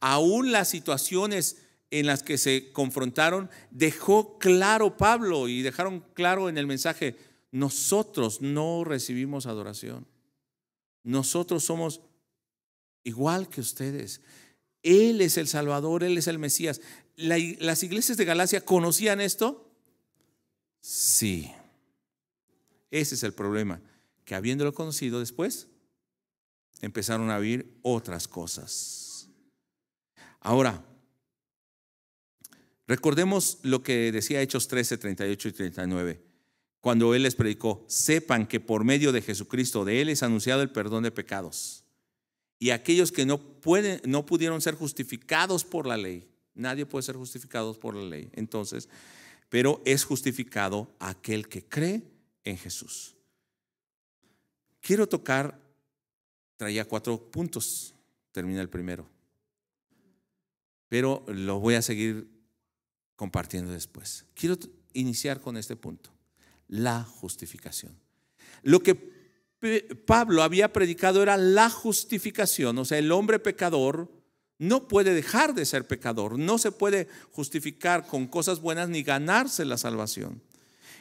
Aún las situaciones en las que se confrontaron, dejó claro Pablo y dejaron claro en el mensaje: nosotros no recibimos adoración. Nosotros somos igual que ustedes. Él es el Salvador, Él es el Mesías. ¿Las iglesias de Galacia conocían esto? Sí. Ese es el problema, que habiéndolo conocido después, empezaron a oír otras cosas. Ahora, recordemos lo que decía Hechos 13, 38 y 39. Cuando Él les predicó: sepan que por medio de Jesucristo, de Él es anunciado el perdón de pecados. Y aquellos que no pudieron ser justificados por la ley. Nadie puede ser justificado por la ley. Entonces, pero es justificado aquel que cree en Jesús. Quiero tocar, traía 4 puntos, termina el primero, pero lo voy a seguir compartiendo después. Quiero iniciar con este punto: la justificación. Lo que Pablo había predicado era la justificación. O sea, el hombre pecador no puede dejar de ser pecador, no se puede justificar con cosas buenas ni ganarse la salvación.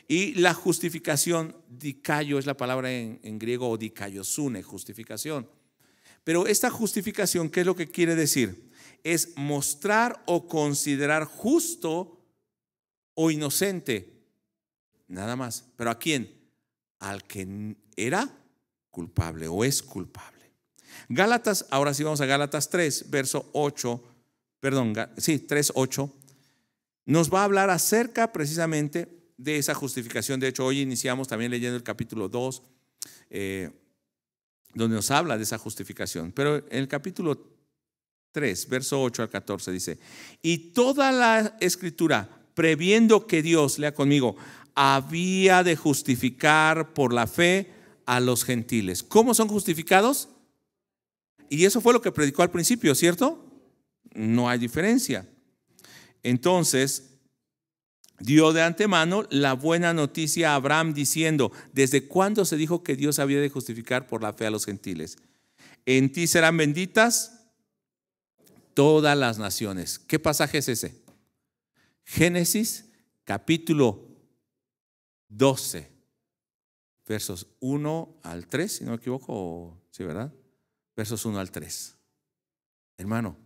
Y la justificación, dikaio es la palabra en griego, o dikaiosune, justificación. Pero esta justificación, ¿qué es lo que quiere decir? Es mostrar o considerar justo o inocente, nada más. ¿Pero a quién? Al que era culpable o es culpable. Gálatas, ahora sí vamos a Gálatas 3, verso 8, perdón, sí, 3:8, nos va a hablar acerca precisamente de esa justificación. De hecho, hoy iniciamos también leyendo el capítulo 2, donde nos habla de esa justificación. Pero en el capítulo 3, verso 8 al 14 dice: y toda la escritura, previendo que Dios, lea conmigo, había de justificar por la fe a los gentiles. ¿Cómo son justificados? Y eso fue lo que predicó al principio, ¿cierto? No hay diferencia. Entonces, dio de antemano la buena noticia a Abraham diciendo: ¿desde cuándo se dijo que Dios había de justificar por la fe a los gentiles? En ti serán benditas todas las naciones. ¿Qué pasaje es ese? Génesis capítulo 12, versos 1 al 3, si no me equivoco, sí, ¿verdad? Versos 1 al 3. Hermano,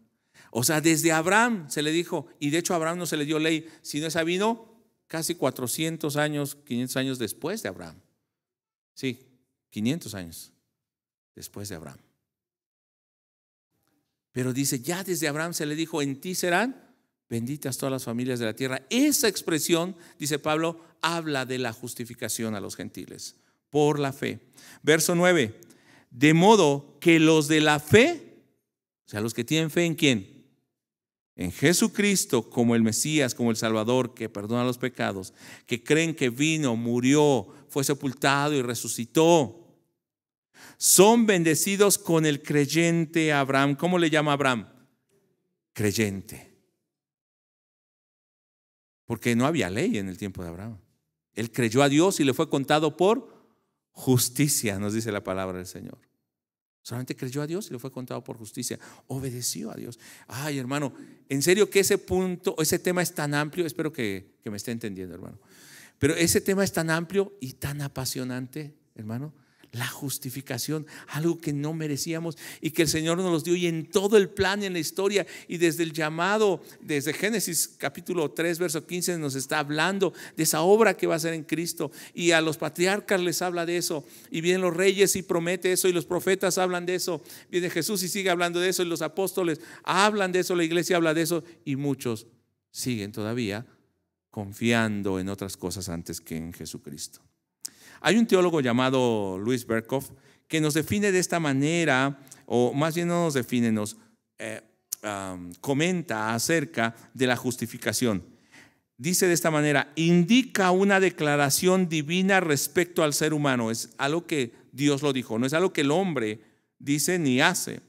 o sea, desde Abraham se le dijo, y de hecho a Abraham no se le dio ley, sino esa vino casi 400 años, 500 años después de Abraham. Sí, 500 años después de Abraham. Pero dice, ya desde Abraham se le dijo: en ti serán benditas todas las familias de la tierra. Esa expresión, dice Pablo, habla de la justificación a los gentiles por la fe. Verso 9, de modo que los de la fe, o sea, los que tienen fe, ¿en quién? En Jesucristo como el Mesías, como el Salvador que perdona los pecados, que creen que vino, murió, fue sepultado y resucitó, son bendecidos con el creyente Abraham. ¿Cómo le llama Abraham? Creyente. Porque no había ley en el tiempo de Abraham. Él creyó a Dios y le fue contado por justicia, nos dice la palabra del Señor. Solamente creyó a Dios y le fue contado por justicia. Obedeció a Dios. Ay, hermano, en serio que ese punto, ese tema es tan amplio. Espero que me esté entendiendo, hermano. Pero ese tema es tan amplio y tan apasionante, hermano. La justificación, algo que no merecíamos y que el Señor nos los dio, y en todo el plan, en la historia, y desde el llamado, desde Génesis capítulo 3 verso 15 nos está hablando de esa obra que va a ser en Cristo, y a los patriarcas les habla de eso, y vienen los reyes y promete eso, y los profetas hablan de eso, viene Jesús y sigue hablando de eso, y los apóstoles hablan de eso, la iglesia habla de eso, y muchos siguen todavía confiando en otras cosas antes que en Jesucristo. Hay un teólogo llamado Louis Berkhof que nos define de esta manera, o más bien no nos define, nos comenta acerca de la justificación. Dice de esta manera: indica una declaración divina respecto al ser humano. Es algo que Dios lo dijo, no es algo que el hombre dice ni hace.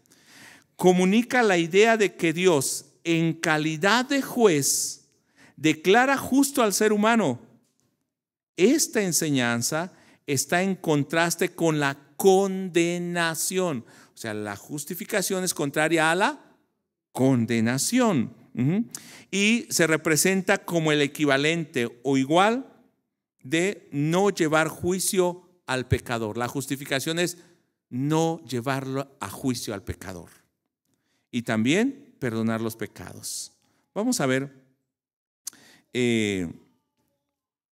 Comunica la idea de que Dios, en calidad de juez, declara justo al ser humano. Esta enseñanza está en contraste con la condenación. O sea, la justificación es contraria a la condenación. Y se representa como el equivalente o igual de no llevar juicio al pecador. La justificación es no llevarlo a juicio al pecador. Y también perdonar los pecados. Vamos a ver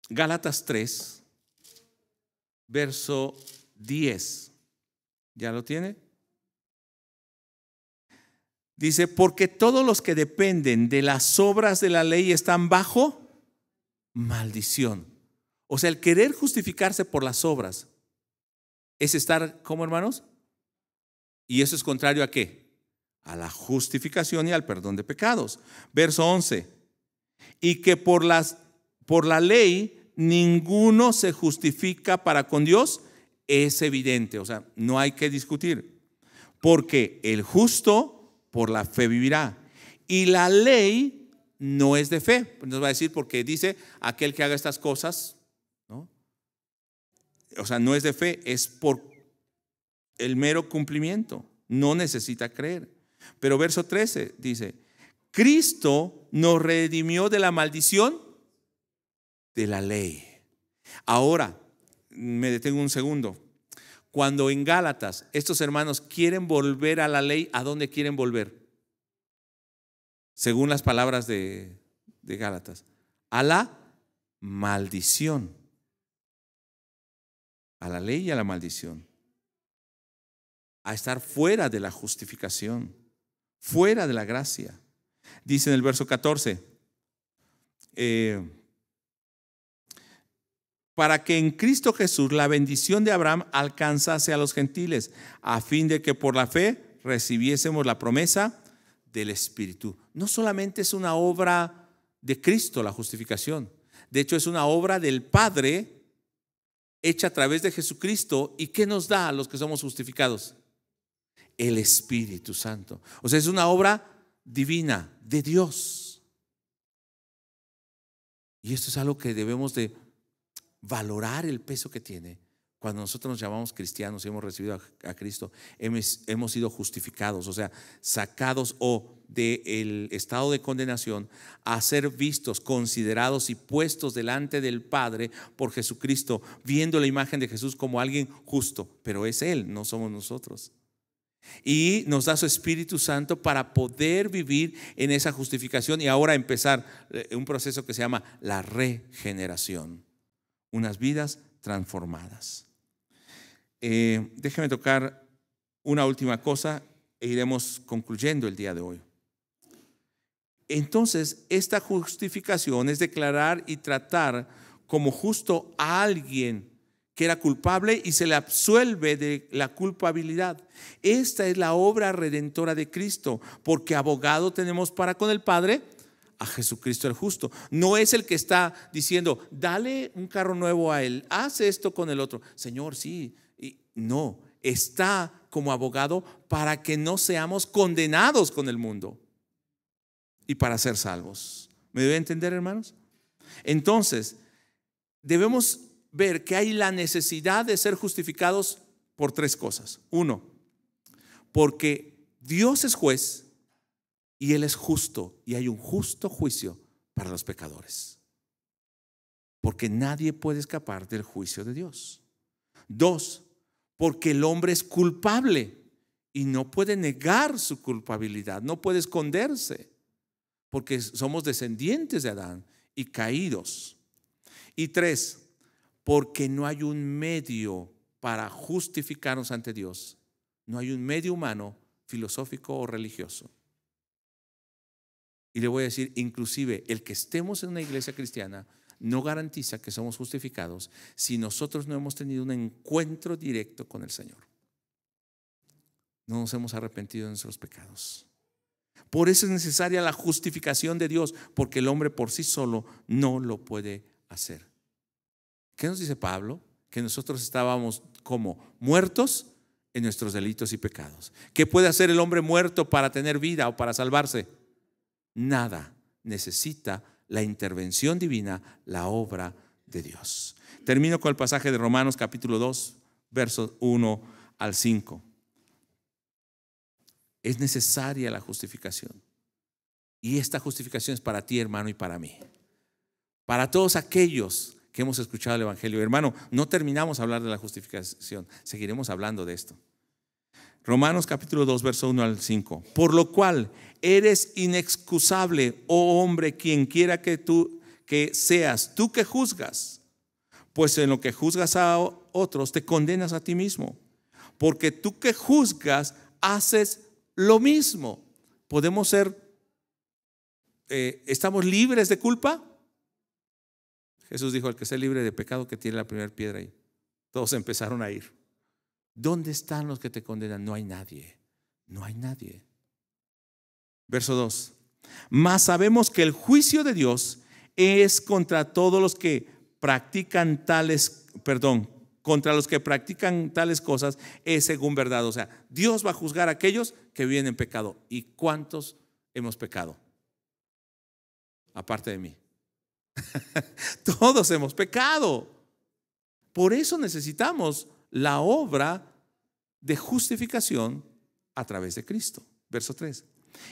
Gálatas 3. Verso 10. ¿Ya lo tiene? Dice: porque todos los que dependen de las obras de la ley están bajo maldición. O sea, el querer justificarse por las obras es estar, ¿cómo, hermanos? Y eso es contrario ¿a qué? A la justificación y al perdón de pecados. Verso 11. Y que por la ley ninguno se justifica para con Dios, es evidente. O sea, no hay que discutir. Porque el justo por la fe vivirá. Y la ley no es de fe. Nos va a decir, porque dice aquel que haga estas cosas, ¿no? O sea, no es de fe, es por el mero cumplimiento. No necesita creer. Pero verso 13 dice: Cristo nos redimió de la maldición de la ley. Ahora, me detengo un segundo. Cuando en Gálatas estos hermanos quieren volver a la ley, ¿a dónde quieren volver? Según las palabras de Gálatas, a la maldición. A la ley y a la maldición. A estar fuera de la justificación, fuera de la gracia. Dice en el verso 14, para que en Cristo Jesús la bendición de Abraham alcanzase a los gentiles, a fin de que por la fe recibiésemos la promesa del Espíritu. No solamente es una obra de Cristo la justificación, de hecho es una obra del Padre hecha a través de Jesucristo. ¿Y qué nos da a los que somos justificados? El Espíritu Santo. O sea, es una obra divina de Dios. Y esto es algo que debemos de valorar, el peso que tiene. Cuando nosotros nos llamamos cristianos y hemos recibido a Cristo, hemos sido justificados, o sea, sacados del estado de condenación a ser vistos, considerados y puestos delante del Padre por Jesucristo, viendo la imagen de Jesús como alguien justo, pero es Él, no somos nosotros. Y nos da su Espíritu Santo para poder vivir en esa justificación y ahora empezar un proceso que se llama la regeneración, unas vidas transformadas. Déjeme tocar una última cosa e iremos concluyendo el día de hoy. Entonces, esta justificación es declarar y tratar como justo a alguien que era culpable y se le absuelve de la culpabilidad. Esta es la obra redentora de Cristo, porque abogado tenemos para con el Padre a Jesucristo el justo. No es el que está diciendo, dale un carro nuevo a él, haz esto con el otro. Señor, sí. No, está como abogado para que no seamos condenados con el mundo y para ser salvos. ¿Me debe entender, hermanos? Entonces, debemos ver que hay la necesidad de ser justificados por tres cosas. Uno, porque Dios es juez y Él es justo, y hay un justo juicio para los pecadores, porque nadie puede escapar del juicio de Dios. Dos, porque el hombre es culpable y no puede negar su culpabilidad, no puede esconderse, porque somos descendientes de Adán y caídos. Y tres, porque no hay un medio para justificarnos ante Dios. No hay un medio humano, filosófico o religioso. Y le voy a decir, inclusive el que estemos en una iglesia cristiana no garantiza que somos justificados si nosotros no hemos tenido un encuentro directo con el Señor. No nos hemos arrepentido de nuestros pecados. Por eso es necesaria la justificación de Dios, porque el hombre por sí solo no lo puede hacer. ¿Qué nos dice Pablo? Que nosotros estábamos como muertos en nuestros delitos y pecados. ¿Qué puede hacer el hombre muerto para tener vida o para salvarse? Nada. Necesita la intervención divina, la obra de Dios. Termino con el pasaje de Romanos capítulo 2, versos 1 al 5. Es necesaria la justificación. Y esta justificación es para ti, hermano, y para mí. Para todos aquellos que hemos escuchado el Evangelio. Hermano, no terminamos de hablar de la justificación. Seguiremos hablando de esto. Romanos capítulo 2, verso 1 al 5. Por lo cual eres inexcusable, oh hombre, quien quiera que seas, tú que juzgas. Pues en lo que juzgas a otros, te condenas a ti mismo. Porque tú que juzgas, haces lo mismo. ¿Podemos estamos libres de culpa? Jesús dijo, el que sea libre de pecado, que tire la primera piedra. Y todos empezaron a ir. ¿Dónde están los que te condenan? No hay nadie. No hay nadie. Verso 2. Mas sabemos que el juicio de Dios es contra todos los que practican contra los que practican tales cosas, es según verdad. O sea, Dios va a juzgar a aquellos que viven en pecado. ¿Y cuántos hemos pecado? Aparte de mí. Todos hemos pecado. Por eso necesitamos la obra de justificación a través de Cristo. Verso 3.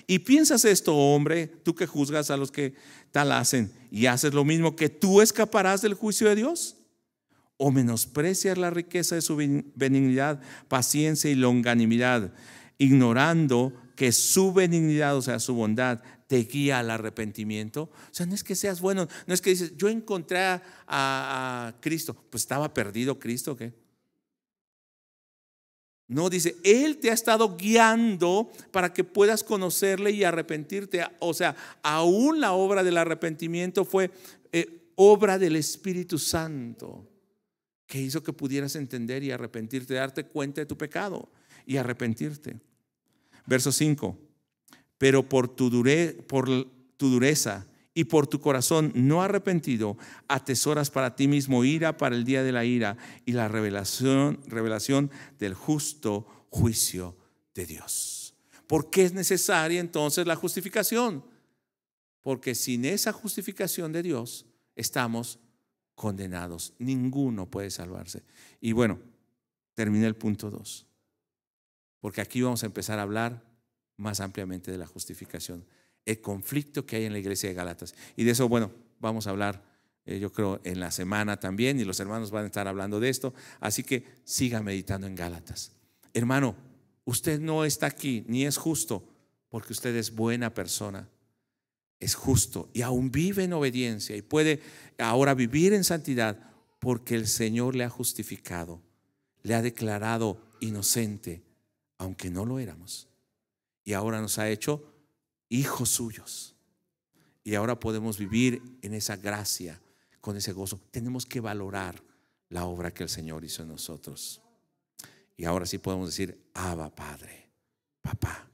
Y piensas esto, hombre, tú que juzgas a los que tal hacen y haces lo mismo, que tú escaparás del juicio de Dios, o menosprecias la riqueza de su benignidad, paciencia y longanimidad, ignorando que su benignidad, o sea, su bondad, te guía al arrepentimiento. O sea, no es que seas bueno, no es que dices, yo encontré a Cristo, pues estaba perdido Cristo, ¿qué? No, dice, Él te ha estado guiando para que puedas conocerle y arrepentirte. O sea, aún la obra del arrepentimiento fue obra del Espíritu Santo, que hizo que pudieras entender y arrepentirte, darte cuenta de tu pecado y arrepentirte. Verso 5. Pero por tu dureza y por tu corazón no arrepentido, atesoras para ti mismo ira para el día de la ira y la revelación del justo juicio de Dios. ¿Por qué es necesaria entonces la justificación? Porque sin esa justificación de Dios estamos condenados. Ninguno puede salvarse. Y bueno, terminé el punto 2, porque aquí vamos a empezar a hablar más ampliamente de la justificación, el conflicto que hay en la iglesia de Gálatas. Y de eso, bueno, vamos a hablar yo creo en la semana también, y los hermanos van a estar hablando de esto. Así que siga meditando en Gálatas. Hermano, usted no está aquí ni es justo porque usted es buena persona. Es justo y aún vive en obediencia y puede ahora vivir en santidad porque el Señor le ha justificado, le ha declarado inocente, aunque no lo éramos, y ahora nos ha hecho hijos suyos, y ahora podemos vivir en esa gracia, con ese gozo. Tenemos que valorar la obra que el Señor hizo en nosotros, y ahora sí podemos decir: Abba, Padre, papá,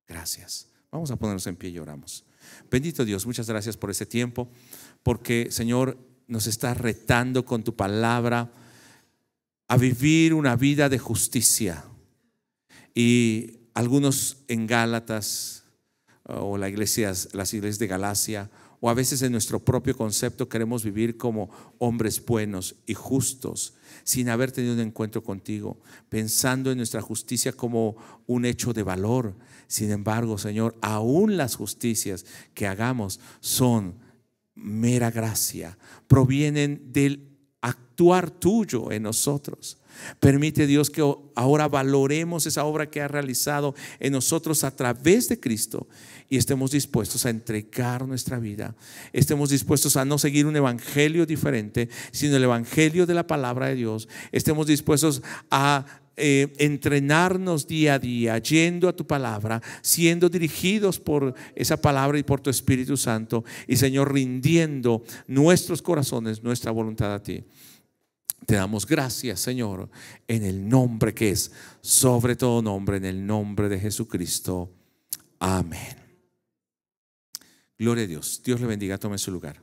gracias. Vamos a ponernos en pie y oramos. Bendito Dios, muchas gracias por este tiempo, porque Señor nos está retando con tu palabra a vivir una vida de justicia. Y algunos en Gálatas o las iglesias de Galacia, o a veces en nuestro propio concepto queremos vivir como hombres buenos y justos sin haber tenido un encuentro contigo, pensando en nuestra justicia como un hecho de valor. Sin embargo, Señor, aún las justicias que hagamos son mera gracia, provienen del actuar tuyo en nosotros. Permite, Dios, que ahora valoremos esa obra que ha realizado en nosotros a través de Cristo y estemos dispuestos a entregar nuestra vida. Estemos dispuestos a no seguir un evangelio diferente, sino el evangelio de la palabra de Dios. Estemos dispuestos a entrenarnos día a día, yendo a tu palabra, siendo dirigidos por esa palabra y por tu Espíritu Santo, y Señor, rindiendo nuestros corazones, nuestra voluntad a ti. Te damos gracias, Señor, en el nombre que es sobre todo nombre, en el nombre de Jesucristo. Amén. Gloria a Dios. Dios le bendiga. Tome su lugar.